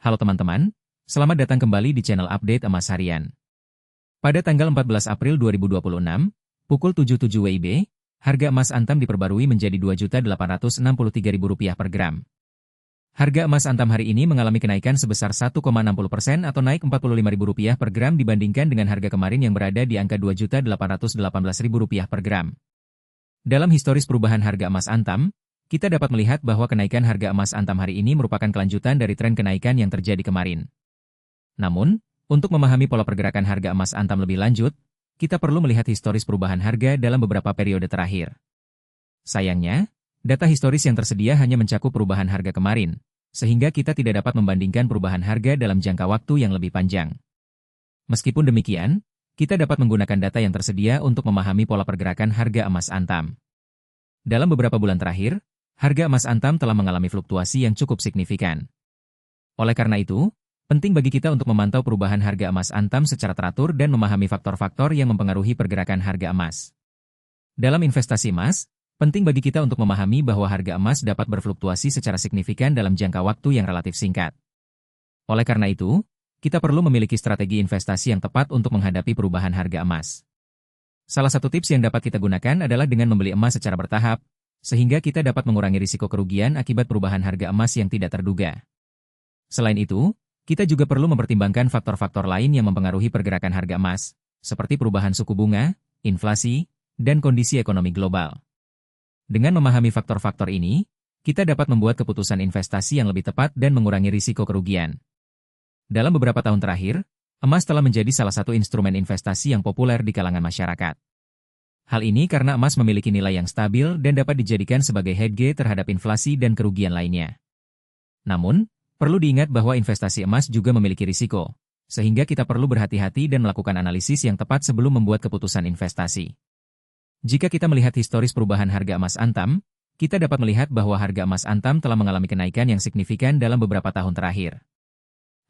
Halo teman-teman, selamat datang kembali di channel Update Emas Harian. Pada tanggal 14 April 2026, pukul 77 WIB, harga emas Antam diperbarui menjadi Rp2.863.000 per gram. Harga emas Antam hari ini mengalami kenaikan sebesar 1,60% atau naik Rp45.000 per gram dibandingkan dengan harga kemarin yang berada di angka Rp2.818.000 per gram. Dalam historis perubahan harga emas Antam, kita dapat melihat bahwa kenaikan harga emas Antam hari ini merupakan kelanjutan dari tren kenaikan yang terjadi kemarin. Namun, untuk memahami pola pergerakan harga emas Antam lebih lanjut, kita perlu melihat historis perubahan harga dalam beberapa periode terakhir. Sayangnya, data historis yang tersedia hanya mencakup perubahan harga kemarin, sehingga kita tidak dapat membandingkan perubahan harga dalam jangka waktu yang lebih panjang. Meskipun demikian, kita dapat menggunakan data yang tersedia untuk memahami pola pergerakan harga emas Antam. Dalam beberapa bulan terakhir, harga emas Antam telah mengalami fluktuasi yang cukup signifikan. Oleh karena itu, penting bagi kita untuk memantau perubahan harga emas Antam secara teratur dan memahami faktor-faktor yang mempengaruhi pergerakan harga emas. Dalam investasi emas, penting bagi kita untuk memahami bahwa harga emas dapat berfluktuasi secara signifikan dalam jangka waktu yang relatif singkat. Oleh karena itu, kita perlu memiliki strategi investasi yang tepat untuk menghadapi perubahan harga emas. Salah satu tips yang dapat kita gunakan adalah dengan membeli emas secara bertahap, sehingga kita dapat mengurangi risiko kerugian akibat perubahan harga emas yang tidak terduga. Selain itu, kita juga perlu mempertimbangkan faktor-faktor lain yang mempengaruhi pergerakan harga emas, seperti perubahan suku bunga, inflasi, dan kondisi ekonomi global. Dengan memahami faktor-faktor ini, kita dapat membuat keputusan investasi yang lebih tepat dan mengurangi risiko kerugian. Dalam beberapa tahun terakhir, emas telah menjadi salah satu instrumen investasi yang populer di kalangan masyarakat. Hal ini karena emas memiliki nilai yang stabil dan dapat dijadikan sebagai hedge terhadap inflasi dan kerugian lainnya. Namun, perlu diingat bahwa investasi emas juga memiliki risiko, sehingga kita perlu berhati-hati dan melakukan analisis yang tepat sebelum membuat keputusan investasi. Jika kita melihat historis perubahan harga emas Antam, kita dapat melihat bahwa harga emas Antam telah mengalami kenaikan yang signifikan dalam beberapa tahun terakhir.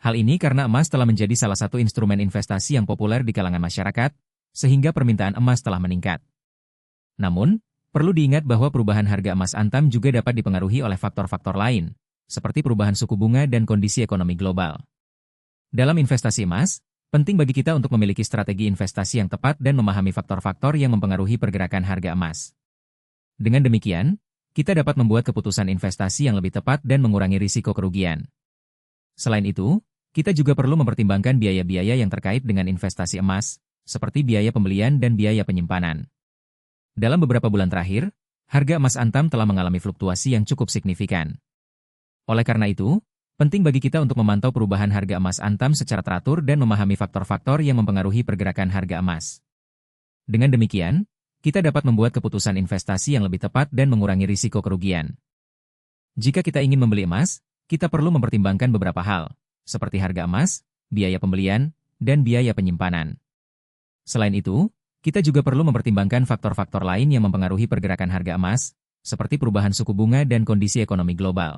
Hal ini karena emas telah menjadi salah satu instrumen investasi yang populer di kalangan masyarakat, sehingga permintaan emas telah meningkat. Namun, perlu diingat bahwa perubahan harga emas Antam juga dapat dipengaruhi oleh faktor-faktor lain, seperti perubahan suku bunga dan kondisi ekonomi global. Dalam investasi emas, penting bagi kita untuk memiliki strategi investasi yang tepat dan memahami faktor-faktor yang mempengaruhi pergerakan harga emas. Dengan demikian, kita dapat membuat keputusan investasi yang lebih tepat dan mengurangi risiko kerugian. Selain itu, kita juga perlu mempertimbangkan biaya-biaya yang terkait dengan investasi emas, seperti biaya pembelian dan biaya penyimpanan. Dalam beberapa bulan terakhir, harga emas Antam telah mengalami fluktuasi yang cukup signifikan. Oleh karena itu, penting bagi kita untuk memantau perubahan harga emas Antam secara teratur dan memahami faktor-faktor yang mempengaruhi pergerakan harga emas. Dengan demikian, kita dapat membuat keputusan investasi yang lebih tepat dan mengurangi risiko kerugian. Jika kita ingin membeli emas, kita perlu mempertimbangkan beberapa hal, seperti harga emas, biaya pembelian, dan biaya penyimpanan. Selain itu, kita juga perlu mempertimbangkan faktor-faktor lain yang mempengaruhi pergerakan harga emas, seperti perubahan suku bunga dan kondisi ekonomi global.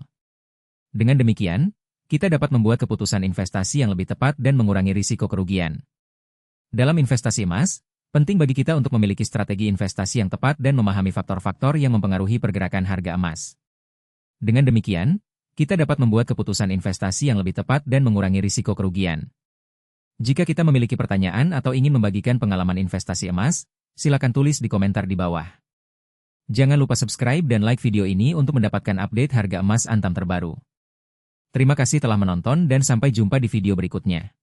Dengan demikian, kita dapat membuat keputusan investasi yang lebih tepat dan mengurangi risiko kerugian. Dalam investasi emas, penting bagi kita untuk memiliki strategi investasi yang tepat dan memahami faktor-faktor yang mempengaruhi pergerakan harga emas. Dengan demikian, kita dapat membuat keputusan investasi yang lebih tepat dan mengurangi risiko kerugian. Jika kita memiliki pertanyaan atau ingin membagikan pengalaman investasi emas, silakan tulis di komentar di bawah. Jangan lupa subscribe dan like video ini untuk mendapatkan update harga emas Antam terbaru. Terima kasih telah menonton dan sampai jumpa di video berikutnya.